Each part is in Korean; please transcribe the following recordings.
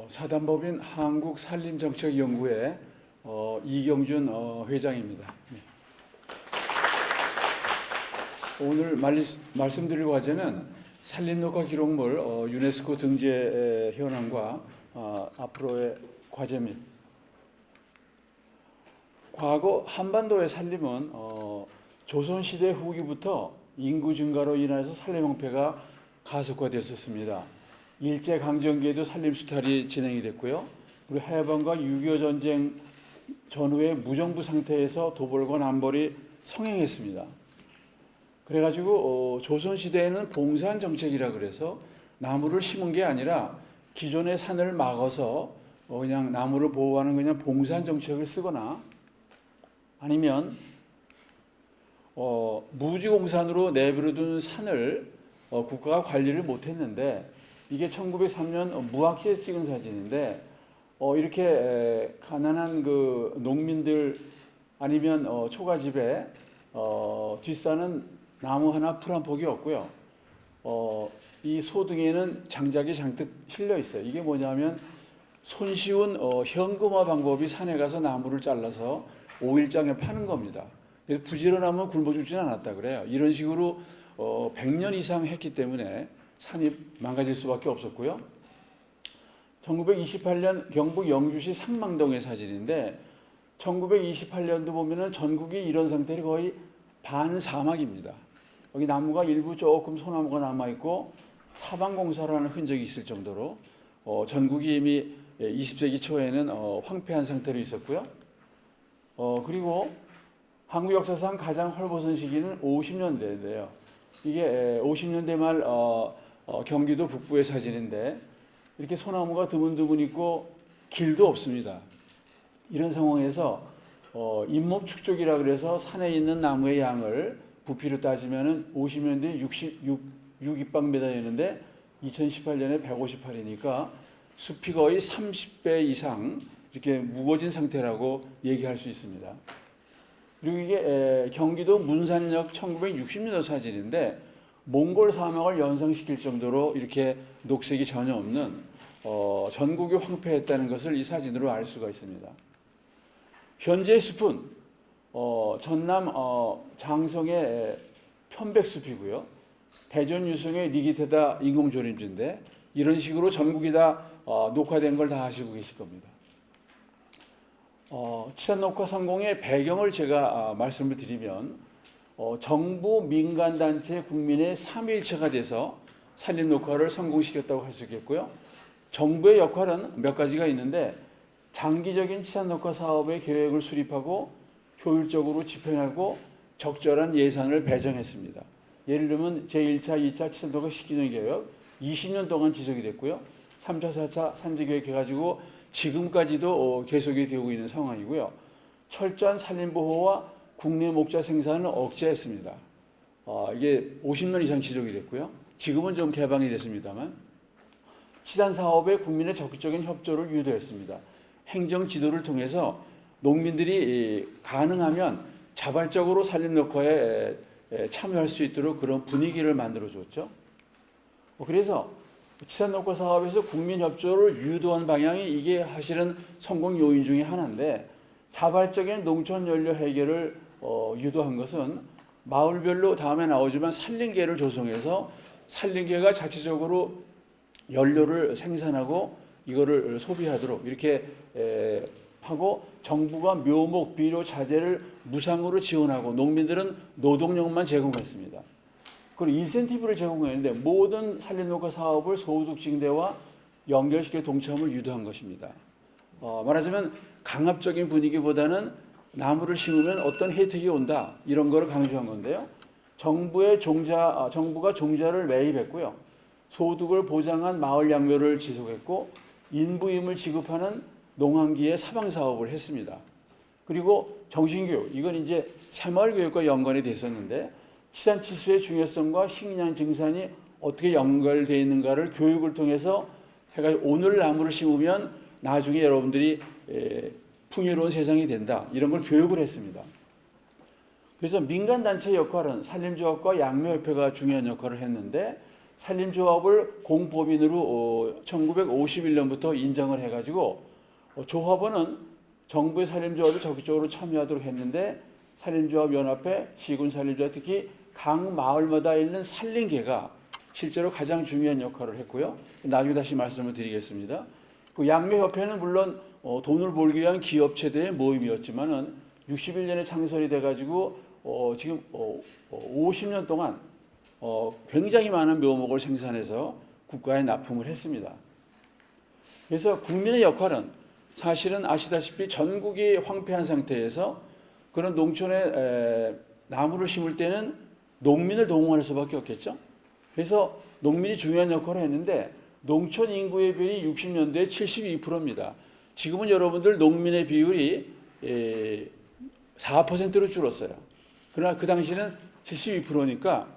사단법인 한국산림정책연구회 이경준 회장입니다. 네. 오늘 말씀드릴 과제는 산림녹화 기록물 유네스코 등재 현황과 앞으로의 과제 및 과거 한반도의 산림은 조선시대 후기부터 인구 증가로 인해서 산림 형태가 가속화되었습니다. 일제강점기에도 산림 수탈이 진행이 됐고요. 그리고 해방과 6.25 전쟁 전후에 무정부 상태에서 도벌과 남벌이 성행했습니다. 그래가지고 조선시대에는 봉산 정책이라 그래서 나무를 심은 게 아니라 기존의 산을 막아서 그냥 나무를 보호하는 그냥 봉산 정책을 쓰거나 아니면 무지공산으로 내버려둔 산을 국가가 관리를 못했는데 이게 1903년 무학시에 찍은 사진인데 이렇게 가난한 그 농민들 아니면 초가집에 뒷산은 나무 하나 풀 한 폭이 없고요. 이 소등에는 장작이 잔뜩 실려 있어요. 이게 뭐냐면 손쉬운 현금화 방법이 산에 가서 나무를 잘라서 5일장에 파는 겁니다. 그래서 부지런하면 굶어 죽지는 않았다 그래요. 이런 식으로 100년 이상 했기 때문에 산이 망가질 수밖에 없었고요. 1928년 경북 영주시 상망동의 사진인데 1928년도 보면은 전국이 이런 상태로 거의 반사막입니다. 여기 나무가 일부 조금 소나무가 남아있고 사방공사라는 흔적이 있을 정도로 전국이 이미 20세기 초에는 황폐한 상태로 있었고요. 그리고 한국 역사상 가장 헐벗은 시기는 50년대인데요. 이게 50년대 말 경기도 북부의 사진인데 이렇게 소나무가 드문드문 있고 길도 없습니다. 이런 상황에서 잇몸 축적이라 그래서 산에 있는 나무의 양을 부피로 따지면은 50년대 6입방미터였는데 2018년에 158이니까 숲이 거의 30배 이상 이렇게 무거워진 상태라고 얘기할 수 있습니다. 그리고 이게 경기도 문산역 1960년도 사진인데 몽골 사막을 연상시킬 정도로 이렇게 녹색이 전혀 없는 전국이 황폐했다는 것을 이 사진으로 알 수가 있습니다. 현재 숲은 전남 장성의 편백숲이고요. 대전 유성의 니기테다 인공조림지인데 이런 식으로 전국이 다 녹화된 걸 다 아시고 계실 겁니다. 치산 녹화 성공의 배경을 제가 말씀을 드리면 정부 민간단체 국민의 3일체가 돼서 산림 녹화를 성공시켰다고 할 수 있겠고요. 정부의 역할은 몇 가지가 있는데 장기적인 치산 녹화 사업의 계획을 수립하고 효율적으로 집행하고 적절한 예산을 배정했습니다. 예를 들면 제1차, 2차 치산 녹화 시기적 계획 20년 동안 지속이 됐고요. 3차, 4차 산지 계획 해가지고 지금까지도 계속이 되고 있는 상황이고요. 철저한 산림보호와 국내 목자 생산을 억제했습니다. 이게 50년 이상 지속이 됐고요. 지금은 좀 개방이 됐습니다만 치산 사업에 국민의 적극적인 협조를 유도했습니다. 행정 지도를 통해서 농민들이 가능하면 자발적으로 산림 녹화에 참여할 수 있도록 그런 분위기를 만들어줬죠. 그래서 치산 녹화 사업에서 국민 협조를 유도한 방향이 이게 사실은 성공 요인 중에 하나인데 자발적인 농촌 연료 해결을 유도한 것은 마을별로 다음에 나오지만 산림계를 조성해서 산림계가 자체적으로 연료를 생산하고 이거를 소비하도록 이렇게 하고 정부가 묘목, 비료, 자재를 무상으로 지원하고 농민들은 노동력만 제공했습니다. 그리고 인센티브를 제공했는데 모든 산림녹화 사업을 소득 증대와 연결시켜 동참을 유도한 것입니다. 말하자면 강압적인 분위기보다는 나무를 심으면 어떤 혜택이 온다 이런 거를 강조한 건데요. 정부가 종자를 매입했고요. 소득을 보장한 마을 양묘를 지속했고 인부임을 지급하는 농한기의 사방 사업을 했습니다. 그리고 정신교육 이건 이제 새마을교육과 연관이 됐었는데 치산치수의 중요성과 식량 증산이 어떻게 연결되어 있는가를 교육을 통해서 해가지고 오늘 나무를 심으면 나중에 여러분들이 풍요로운 세상이 된다 이런 걸 교육을 했습니다. 그래서 민간단체 역할은 산림조합과 양묘협회가 중요한 역할을 했는데 산림조합을 공법인으로 1951년부터 인정을 해가지고 조합원은 정부의 산림조합에 적극적으로 참여하도록 했는데 산림조합연합회, 시군산림조합, 특히 각 마을마다 있는 산림계가 실제로 가장 중요한 역할을 했고요. 나중에 다시 말씀을 드리겠습니다. 그 양묘협회는 물론 돈을 벌기 위한 기업체들의 모임이었지만은 61년에 창설이 돼가지고 지금 50년 동안 굉장히 많은 묘목을 생산해서 국가에 납품을 했습니다. 그래서 국민의 역할은 사실은 아시다시피 전국이 황폐한 상태에서 그런 농촌에 나무를 심을 때는 농민을 동원할 수밖에 없겠죠. 그래서 농민이 중요한 역할을 했는데 농촌 인구의 비율이 60년대에 72%입니다. 지금은 여러분들 농민의 비율이 4%로 줄었어요. 그러나 그 당시는 72%니까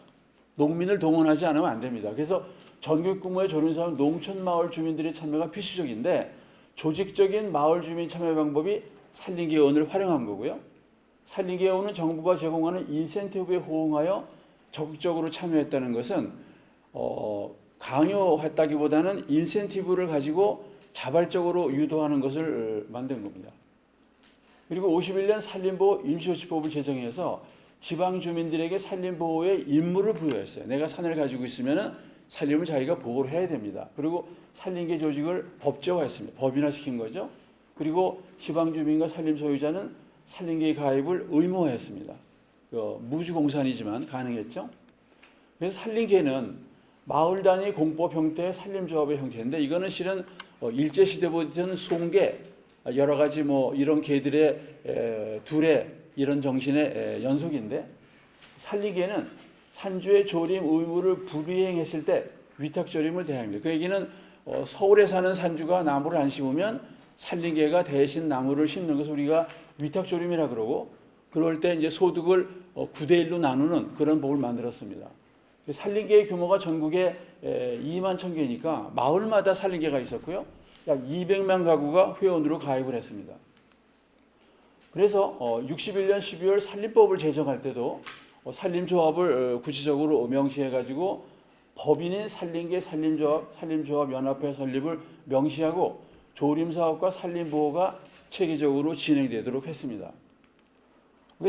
농민을 동원하지 않으면 안 됩니다. 그래서 전국구무의 조림사업 농촌 마을 주민들의 참여가 필수적인데 조직적인 마을 주민 참여 방법이 산림개원을 활용한 거고요. 산림개원은 정부가 제공하는 인센티브에 호응하여 적극적으로 참여했다는 것은 강요했다기보다는 인센티브를 가지고 자발적으로 유도하는 것을 만든 겁니다. 그리고 51년 산림보호 임시조치법을 제정해서 지방 주민들에게 산림보호의 임무를 부여했어요. 내가 산을 가지고 있으면 산림을 자기가 보호를 해야 됩니다. 그리고 산림계 조직을 법제화했습니다. 법인화시킨 거죠. 그리고 지방 주민과 산림 소유자는 산림계 가입을 의무화했습니다. 무주공산이지만 가능했죠. 그래서 산림계는 마을 단위 공법 형태의 산림조합의 형태인데 이거는 실은 일제 시대부터는 송계 여러 가지 이런 계들의 둘의 이런 정신의 연속인데 산림계는 산주의 조림 의무를 불이행했을 때 위탁조림을 대합니다. 그 얘기는 서울에 사는 산주가 나무를 안 심으면 산림계가 대신 나무를 심는 것을 우리가 위탁조림이라 그러고 그럴 때 이제 소득을 9대 1로 나누는 그런 법을 만들었습니다. 산림계의 규모가 전국에 2만 1,000개니까 마을마다 산림계가 있었고요. 약 200만 가구가 회원으로 가입을 했습니다. 그래서 61년 12월 산림법을 제정할 때도 산림조합을 구체적으로 명시해가지고 법인인 산림계 산림조합 연합회 설립을 명시하고 조림사업과 산림보호가 체계적으로 진행되도록 했습니다.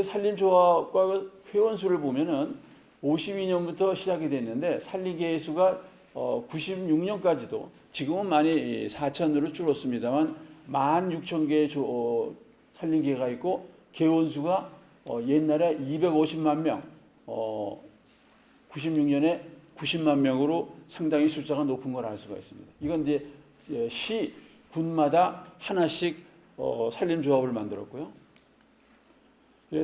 산림조합과 회원수를 보면은 52년부터 시작이 됐는데 산림계의 수가 96년까지도 지금은 많이 4,000으로 줄었습니다만 16,000개의 산림계가 있고 개원수가 옛날에 250만 명, 96년에 90만 명으로 상당히 숫자가 높은 걸 알 수가 있습니다. 이건 이제 시, 군마다 하나씩 산림조합을 만들었고요.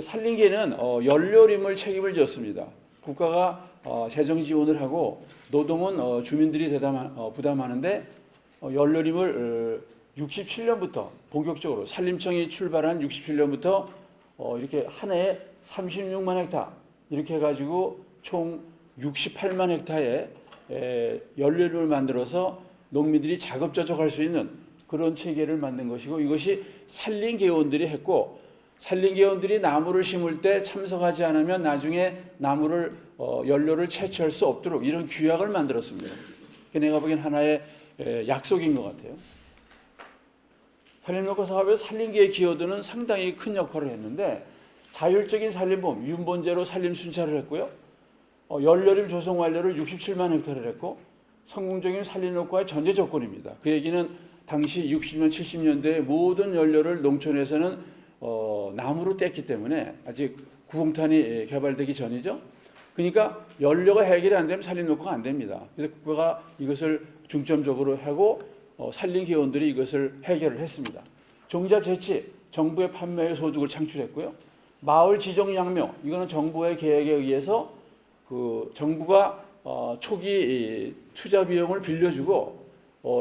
산림계는 연료림을 책임을 졌습니다. 국가가 재정 지원을 하고 노동은 주민들이 부담하는데 연료림을 67년부터 본격적으로 산림청이 출발한 67년부터 이렇게 한 해에 36만 헥타 이렇게 해가지고 총 68만 헥타의 연료림을 만들어서 농민들이 자급자족할 수 있는 그런 체계를 만든 것이고 이것이 산림계원들이 했고 산림계원들이 나무를 심을 때 참석하지 않으면 나중에 나무를 연료를 채취할 수 없도록 이런 규약을 만들었습니다. 내가 보기엔 하나의 약속인 것 같아요. 산림녹화 사업에서 산림계의 기여도는 상당히 큰 역할을 했는데 자율적인 산림보험, 윤본제로 산림 순찰을 했고요. 연료림 조성 완료를 67만 헥타를 했고 성공적인 산림녹화의 전제 조건입니다. 그 얘기는 당시 60년, 70년대의 모든 연료를 농촌에서는 나무로 뗐기 때문에 아직 구공탄이 개발되기 전이죠. 그러니까 연료가 해결이 안 되면 산림녹화가 안 됩니다. 그래서 국가가 이것을 중점적으로 하고 산림계원들이 이것을 해결을 했습니다. 종자 채취, 정부의 판매의 소득을 창출했고요. 마을 지정 양묘, 이거는 정부의 계획에 의해서 정부가 초기 투자 비용을 빌려주고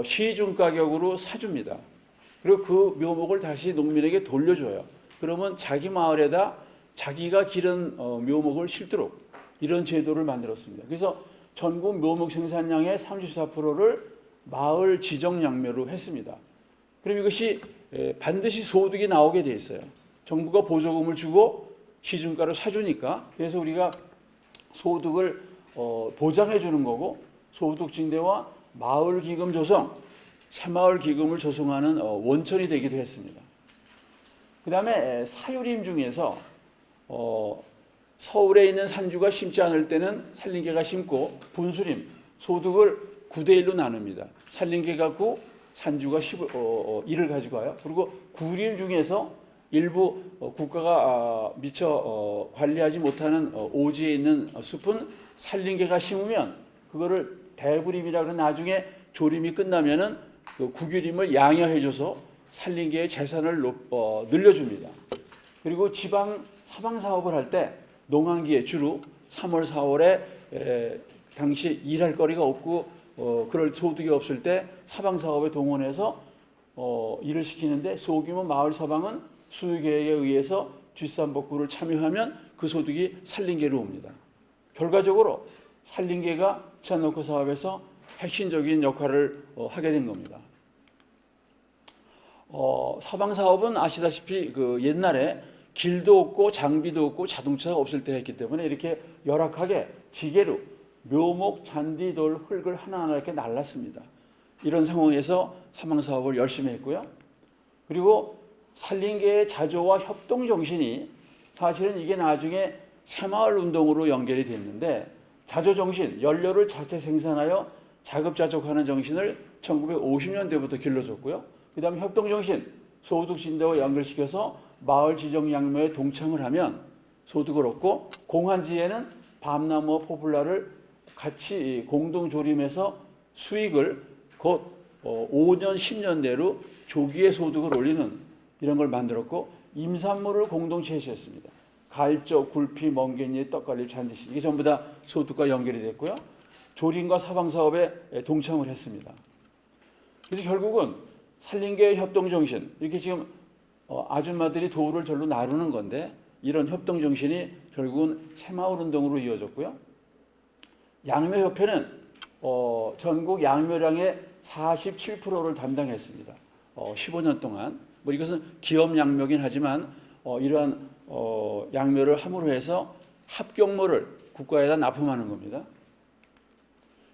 시중 가격으로 사줍니다. 그리고 그 묘목을 다시 농민에게 돌려줘요. 그러면 자기 마을에다 자기가 기른 묘목을 심도록 이런 제도를 만들었습니다. 그래서 전국 묘목 생산량의 34%를 마을 지정 양묘로 했습니다. 그럼 이것이 반드시 소득이 나오게 돼 있어요. 정부가 보조금을 주고 시중가로 사주니까 그래서 우리가 소득을 보장해 주는 거고 소득 증대와 마을 기금 조성, 새마을 기금을 조성하는 원천이 되기도 했습니다. 그 다음에 사유림 중에서 서울에 있는 산주가 심지 않을 때는 산림계가 심고 분수림, 소득을 9대1로 나눕니다. 산림계가 9, 산주가 1을 가지고 와요. 그리고 구림 중에서 일부 국가가 미처 관리하지 못하는 오지에 있는 숲은 산림계가 심으면 그거를 대구림이라 그런 나중에 조림이 끝나면은 그 국유림을 양여해줘서 산림계의 재산을 늘려줍니다. 그리고 지방 사방 사업을 할 때 농한기에 주로 3월, 4월에 당시 일할 거리가 없고 그럴 소득이 없을 때 사방 사업에 동원해서 일을 시키는데 소규모 마을 사방은 수의계획에 의해서 뒷산복구를 참여하면 그 소득이 산림계로 옵니다. 결과적으로 산림계가 지산녹화 사업에서 핵심적인 역할을 하게 된 겁니다. 사방 사업은 아시다시피 그 옛날에 길도 없고 장비도 없고 자동차가 없을 때 했기 때문에 이렇게 열악하게 지게로 묘목, 잔디, 돌, 흙을 하나하나 이렇게 날랐습니다. 이런 상황에서 사방 사업을 열심히 했고요. 그리고 산림계의 자조와 협동 정신이 사실은 이게 나중에 새마을 운동으로 연결이 됐는데 자조 정신, 연료를 자체 생산하여 자급자족하는 정신을 1950년대부터 길러줬고요. 그 다음에 협동 정신, 소득 진대와 연결시켜서 마을 지정 양묘에 동참을 하면 소득을 얻고 공한지에는 밤나무와 포플라를 같이 공동 조림해서 수익을 곧 5년, 10년 내로 조기에 소득을 올리는 이런 걸 만들었고 임산물을 공동 채취했습니다. 갈적, 굴피, 멍게잎, 떡갈비, 잔디씨 이게 전부 다 소득과 연결이 됐고요. 조림과 사방 사업에 동참을 했습니다. 그래서 결국은 산림계의 협동 정신 이렇게 지금 아줌마들이 도를 절로 나누는 건데 이런 협동 정신이 결국은 새마을 운동으로 이어졌고요. 양묘협회는 전국 양묘량의 47%를 담당했습니다. 15년 동안 뭐 이것은 기업 양묘긴 하지만 이러한 양묘를 함으로 해서 합격물을 국가에다 납품하는 겁니다.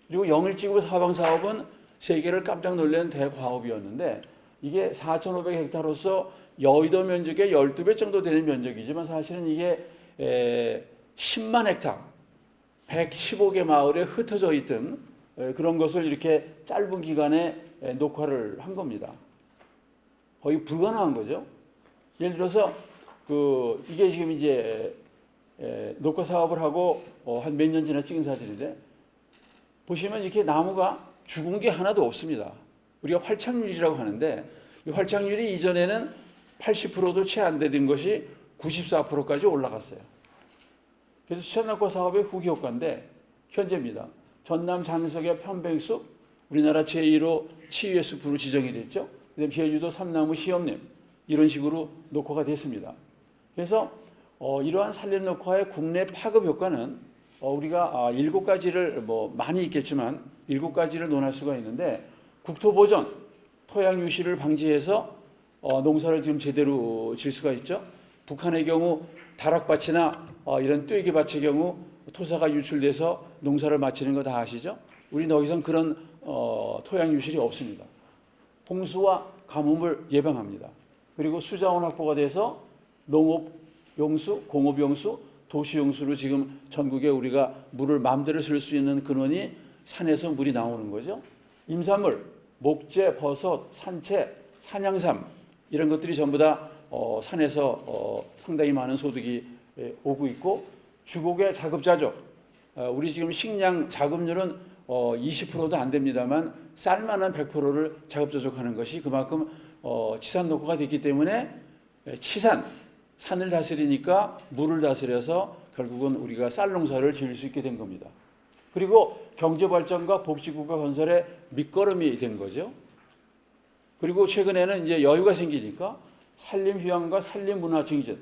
그리고 영일지구 사방 사업은 세계를 깜짝 놀라는 대과업이었는데 이게 4,500헥타로서 여의도 면적의 12배 정도 되는 면적이지만 사실은 이게 10만 헥타, 115개 마을에 흩어져 있던 그런 것을 이렇게 짧은 기간에 녹화를 한 겁니다. 거의 불가능한 거죠. 예를 들어서 이게 지금 이제 녹화 사업을 하고 한 몇 년 지나 찍은 사진인데 보시면 이렇게 나무가 죽은 게 하나도 없습니다. 우리가 활착률이라고 하는데 이 활착률이 이전에는 80%도 채 안 되던 것이 94%까지 올라갔어요. 그래서 지산녹화 사업의 후기 효과인데 현재입니다. 전남 장석의 편백숲 우리나라 제1호 치유의 숲으로 지정이 됐죠. 그다음에 제주도 삼나무 시험림 이런 식으로 녹화가 됐습니다. 그래서 이러한 산림 녹화의 국내 파급 효과는 우리가 7가지를 뭐 많이 있겠지만 7가지를 논할 수가 있는데 국토보전, 토양 유실을 방지해서 농사를 지금 제대로 질 수가 있죠. 북한의 경우 다락밭이나 이런 堆기밭의 경우 토사가 유출돼서 농사를 마치는 거 다 아시죠? 우리는 여기선 그런 토양 유실이 없습니다. 홍수와 가뭄을 예방합니다. 그리고 수자원 확보가 돼서 농업 용수, 공업 용수, 도시 용수로 지금 전국에 우리가 물을 마음대로 쓸 수 있는 근원이 산에서 물이 나오는 거죠. 임산물, 목재, 버섯, 산채, 산양삼 이런 것들이 전부 다 산에서 상당히 많은 소득이 오고 있고 주곡의 자급자족 우리 지금 식량 자급률은 20%도 안 됩니다만 쌀만한 100%를 자급자족하는 것이 그만큼 치산 녹화가 됐기 때문에 산을 다스리니까 물을 다스려서 결국은 우리가 쌀 농사를 지을 수 있게 된 겁니다. 그리고 경제발전과 복지국가 건설의 밑거름이 된 거죠. 그리고 최근에는 이제 여유가 생기니까 산림휴양과 산림문화 증진,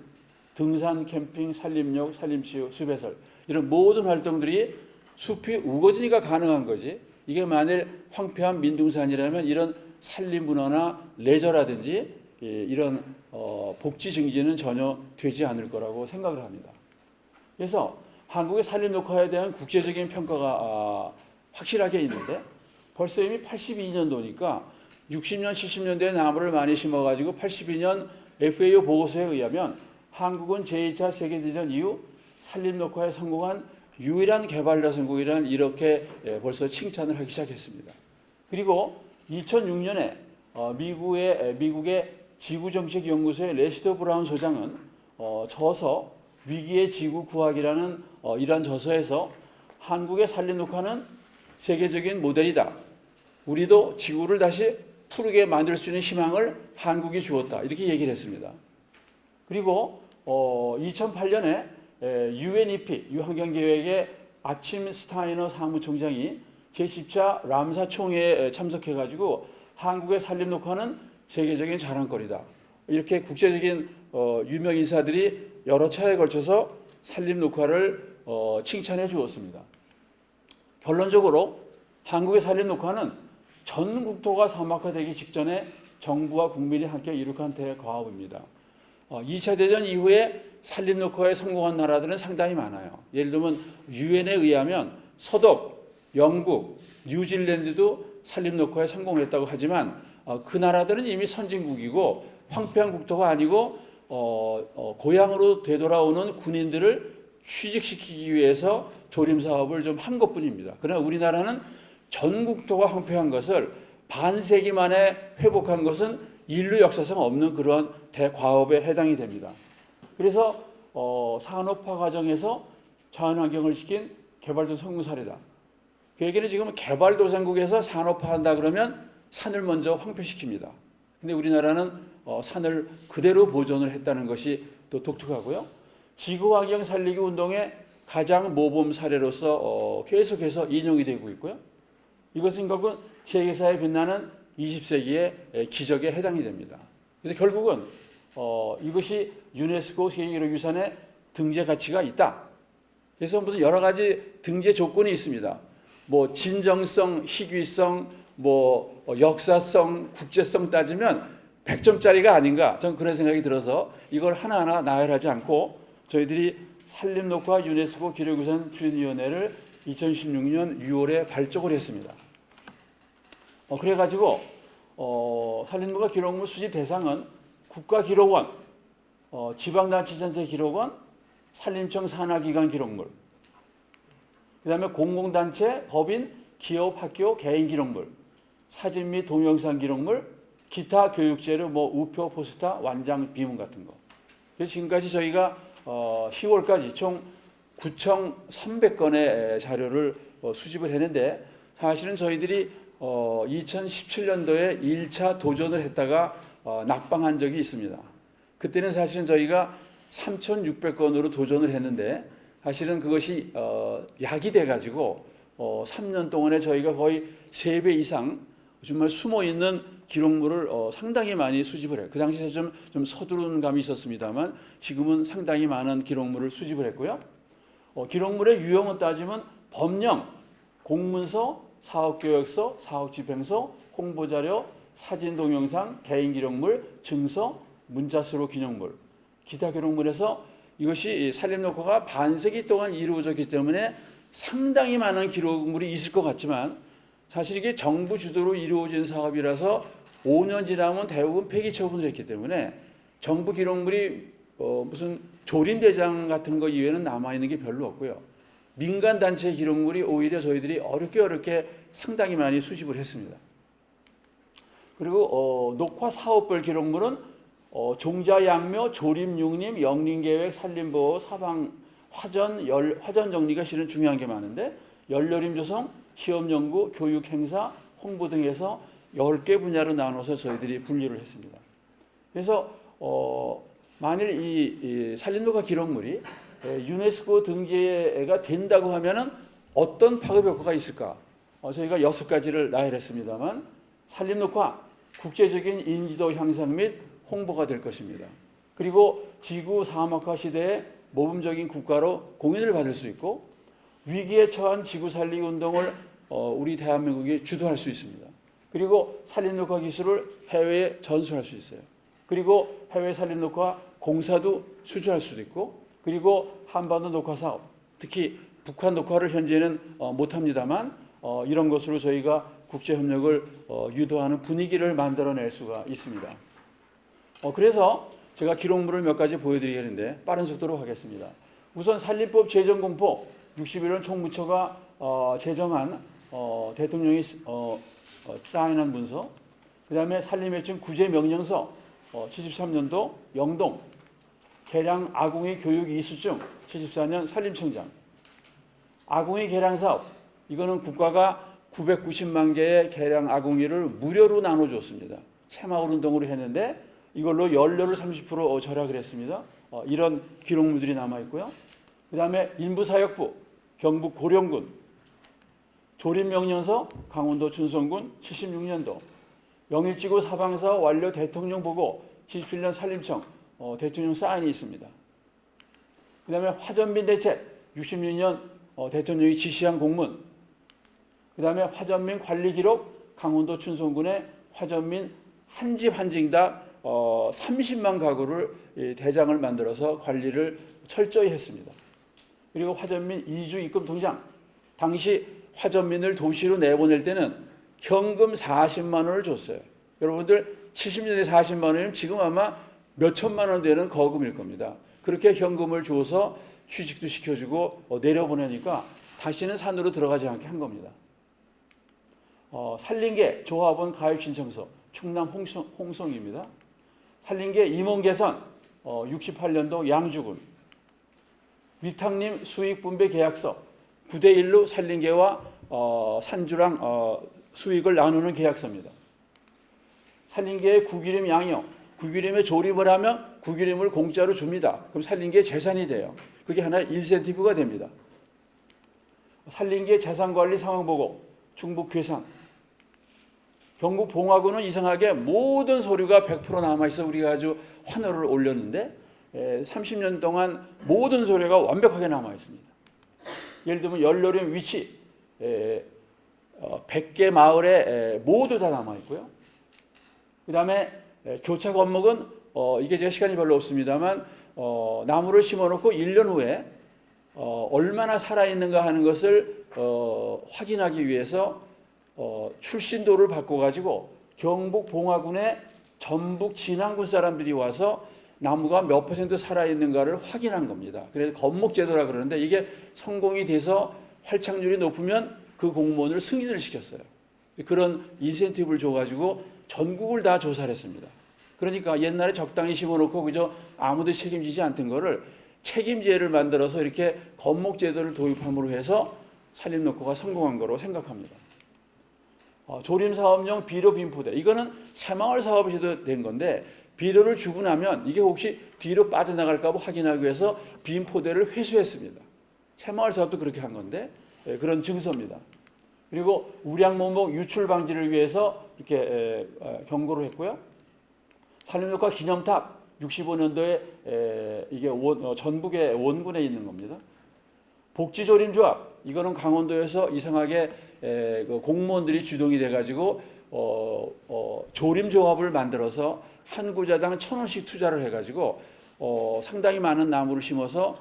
등산, 캠핑, 산림욕, 산림치유, 숲해설 이런 모든 활동들이 숲이 우거지니까 가능한 거지. 이게 만일 황폐한 민둥산이라면 이런 산림문화나 레저라든지 이런 복지 증진은 전혀 되지 않을 거라고 생각을 합니다. 그래서 한국의 산림 녹화에 대한 국제적인 평가가 확실하게 있는데 벌써 이미 82년도니까 60년, 70년대에 나무를 많이 심어가지고 82년 FAO 보고서에 의하면 한국은 제2차 세계대전 이후 산림 녹화에 성공한 유일한 개발도상국이란 이렇게 벌써 칭찬을 하기 시작했습니다. 그리고 2006년에 미국의 지구정책연구소의 레시더 브라운 소장은 저서 위기의 지구 구하기라는 이러한 저서에서 한국의 산림 녹화는 세계적인 모델이다. 우리도 지구를 다시 푸르게 만들 수 있는 희망을 한국이 주었다. 이렇게 얘기를 했습니다. 그리고 2008년에 UNEP 유환경계획의 아침 스타이너 사무총장이 제10차 람사 총회에 참석해가지고 한국의 산림 녹화는 세계적인 자랑거리다. 이렇게 국제적인 유명 인사들이 여러 차례에 걸쳐서 산림 녹화를 칭찬해 주었습니다. 결론적으로 한국의 산림 녹화는 전 국토가 사막화되기 직전에 정부와 국민이 함께 이룩한 대과업입니다. 2차 대전 이후에 산림 녹화에 성공한 나라들은 상당히 많아요. 예를 들면 유엔에 의하면 서독, 영국, 뉴질랜드도 산림 녹화에 성공했다고 하지만 그 나라들은 이미 선진국이고 황폐한 국토가 아니고 고향으로 되돌아오는 군인들을 취직시키기 위해서 조림 사업을 좀 한 것뿐입니다. 그러나 우리나라는 전 국토가 황폐한 것을 반세기 만에 회복한 것은 인류 역사상 없는 그런 대과업에 해당이 됩니다. 그래서 산업화 과정에서 자연환경을 지킨 개발도 성공 사례다. 그 얘기는 지금 개발도상국에서 산업화한다 그러면 산을 먼저 황폐시킵니다. 근데 우리나라는 산을 그대로 보존을 했다는 것이 또 독특하고요. 지구환경 살리기 운동의 가장 모범 사례로서 계속해서 인용이 되고 있고요. 이것은 결국은 세계사에 빛나는 20세기의 기적에 해당이 됩니다. 그래서 결국은 이것이 유네스코 세계기록유산의 등재 가치가 있다. 그래서 무슨 여러 가지 등재 조건이 있습니다. 뭐 진정성, 희귀성, 뭐 역사성, 국제성 따지면 100점짜리가 아닌가 저는 그런 생각이 들어서 이걸 하나하나 나열하지 않고 저희들이 산림녹화 유네스코 기록유산 추진위원회를 2016년 6월에 발족을 했습니다. 그래가지고 산림녹화 기록물 수집 대상은 국가기록원, 지방자치단체 기록원, 산림청 산하기관 기록물, 그 다음에 공공단체, 법인, 기업, 학교, 개인 기록물, 사진 및 동영상 기록물, 기타 교육재료, 뭐 우표, 포스터, 완장, 비문 같은 거. 그래서 지금까지 저희가 10월까지 총 9,300건의 자료를 수집을 했는데 사실은 저희들이 2017년도에 1차 도전을 했다가 낙방한 적이 있습니다. 그때는 사실은 저희가 3,600건으로 도전을 했는데 사실은 그것이 약이 돼가지고 3년 동안에 저희가 거의 3배 이상 정말 숨어있는 기록물을 상당히 많이 수집을 해요. 그 당시에 좀 서두른 감이 있었습니다만 지금은 상당히 많은 기록물을 수집을 했고요. 기록물의 유형을 따지면 법령, 공문서, 사업계획서, 사업집행서, 홍보자료, 사진 동영상, 개인 기록물, 증서, 문자수로 기록물, 기타 기록물에서 이것이 산림녹화가 반세기 동안 이루어졌기 때문에 상당히 많은 기록물이 있을 것 같지만 사실 이게 정부 주도로 이루어진 사업이라서 5년 지나면 대부분 폐기 처분을 했기 때문에 정부 기록물이 무슨 조림대장 같은 거 이외에는 남아있는 게 별로 없고요. 민간단체 기록물이 오히려 저희들이 어렵게 상당히 많이 수집을 했습니다. 그리고 녹화 사업별 기록물은 종자 양묘, 조림 육림, 영림계획, 산림보호, 사방, 화전 정리가 실은 중요한 게 많은데 열여림 조성, 시험연구, 교육행사, 홍보 등에서 10개 분야로 나눠서 저희들이 분류를 했습니다. 그래서 만일 이 산림녹화 기록물이 유네스코 등재가 된다고 하면은 어떤 파급 효과가 있을까? 저희가 6가지를 나열했습니다만 산림녹화 국제적인 인지도 향상 및 홍보가 될 것입니다. 그리고 지구 사막화 시대에 모범적인 국가로 공인을 받을 수 있고 위기에 처한 지구 살리기 운동을 우리 대한민국이 주도할 수 있습니다. 그리고 산림녹화 기술을 해외에 전수할 수 있어요. 그리고 해외 산림녹화 공사도 수주할 수도 있고 그리고 한반도 녹화 사업, 특히 북한 녹화를 현재는 못합니다만 이런 것으로 저희가 국제협력을 유도하는 분위기를 만들어낼 수가 있습니다. 그래서 제가 기록물을 몇 가지 보여드리겠는데 빠른 속도로 하겠습니다. 우선 산림법 제정공포 61년 총무처가 제정한 대통령이 사인한 문서, 그 다음에 산림회충 구제명령서 73년도 영동 계량 아궁이 교육 이수증 74년 산림청장 아궁이 계량사업, 이거는 국가가 990만 개의 계량 아궁이를 무료로 나눠줬습니다. 새마을 운동으로 했는데 이걸로 연료를 30% 절약을 했습니다. 이런 기록물들이 남아있고요. 그 다음에 인부사역부 경북 고령군 조립명령서 강원도 춘성군 76년도 영일지구 사방사업 완료 대통령 보고 77년 산림청 대통령 사인이 있습니다. 그 다음에 화전민 대책 66년 대통령이 지시한 공문, 그 다음에 화전민 관리기록 강원도 춘성군의 화전민 한 집 한 징당 30만 가구를 대장을 만들어서 관리를 철저히 했습니다. 그리고 화전민 이주 입금 통장, 당시 화전민을 도시로 내보낼 때는 현금 40만 원을 줬어요. 여러분들 70년대 40만 원이면 지금 아마 몇 천만 원 되는 거금일 겁니다. 그렇게 현금을 줘서 취직도 시켜주고 내려보내니까 다시는 산으로 들어가지 않게 한 겁니다. 산림계 조합원 가입 신청서 충남 홍성입니다. 산림계 임원 개선 68년도 양주군 위탁림 수익 분배 계약서 9대1로 산림계와 산주랑 수익을 나누는 계약서입니다. 산림계의 구기림 양형, 구기림에 조립을 하면 구기림을 공짜로 줍니다. 그럼 산림계 재산이 돼요. 그게 하나의 인센티브가 됩니다. 산림계 재산관리 상황보고 충북 괴산 경북 봉화군은 이상하게 모든 서류가 100% 남아있어 우리가 아주 환호를 올렸는데 30년 동안 모든 서류가 완벽하게 남아있습니다. 예를 들면 연료림 위치 100개 마을에 모두 다 남아있고요. 그 다음에 교차 건목은 이게 제가 시간이 별로 없습니다만 나무를 심어놓고 1년 후에 얼마나 살아있는가 하는 것을 확인하기 위해서 출신도를 바꿔가지고 경북 봉화군의 전북 진안군 사람들이 와서 나무가 몇 퍼센트 살아있는가를 확인한 겁니다. 그래서 건목제도라 그러는데 이게 성공이 돼서 활착률이 높으면 그 공무원을 승진을 시켰어요. 그런 인센티브를 줘가지고 전국을 다 조사를 했습니다. 그러니까 옛날에 적당히 심어놓고 그저 아무도 책임지지 않던 거를 책임제를 만들어서 이렇게 건목제도를 도입함으로 해서 산림녹화가 성공한 거로 생각합니다. 조림사업용 비료 빈포대, 이거는 새마을 사업이 시도된 건데 비료를 주고 나면 이게 혹시 뒤로 빠져나갈까 봐 확인하기 위해서 빈포대를 회수했습니다. 새마을 사업도 그렇게 한 건데 그런 증서입니다. 그리고 우량모목 유출 방지를 위해서 이렇게 경고를 했고요. 산림녹화 기념탑 65년도에 이게 전북의 원군에 있는 겁니다. 복지조림조합, 이거는 강원도에서 이상하게 공무원들이 주동이 돼가지고 조림조합을 만들어서 한 구자당 1,000원씩 투자를 해가지고 상당히 많은 나무를 심어서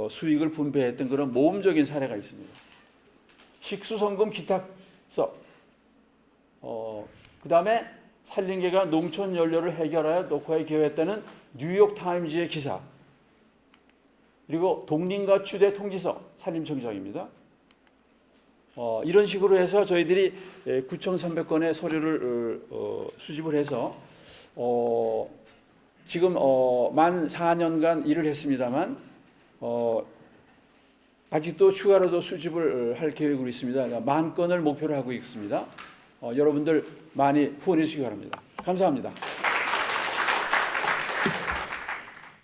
수익을 분배했던 그런 모험적인 사례가 있습니다. 식수성금 기탁서, 그 다음에 산림계가 농촌 연료를 해결하여 녹화에 기여했다는 뉴욕타임즈의 기사, 그리고 동림과 추대 통지서 산림청장입니다. 이런 식으로 해서 저희들이 9,300건의 서류를 수집을 해서 지금 만 4년간 일을 했습니다만 아직도 추가로도 수집을 할 계획으로 있습니다. 그러니까 10,000건을 목표로 하고 있습니다. 여러분들 많이 후원해 주시기 바랍니다. 감사합니다.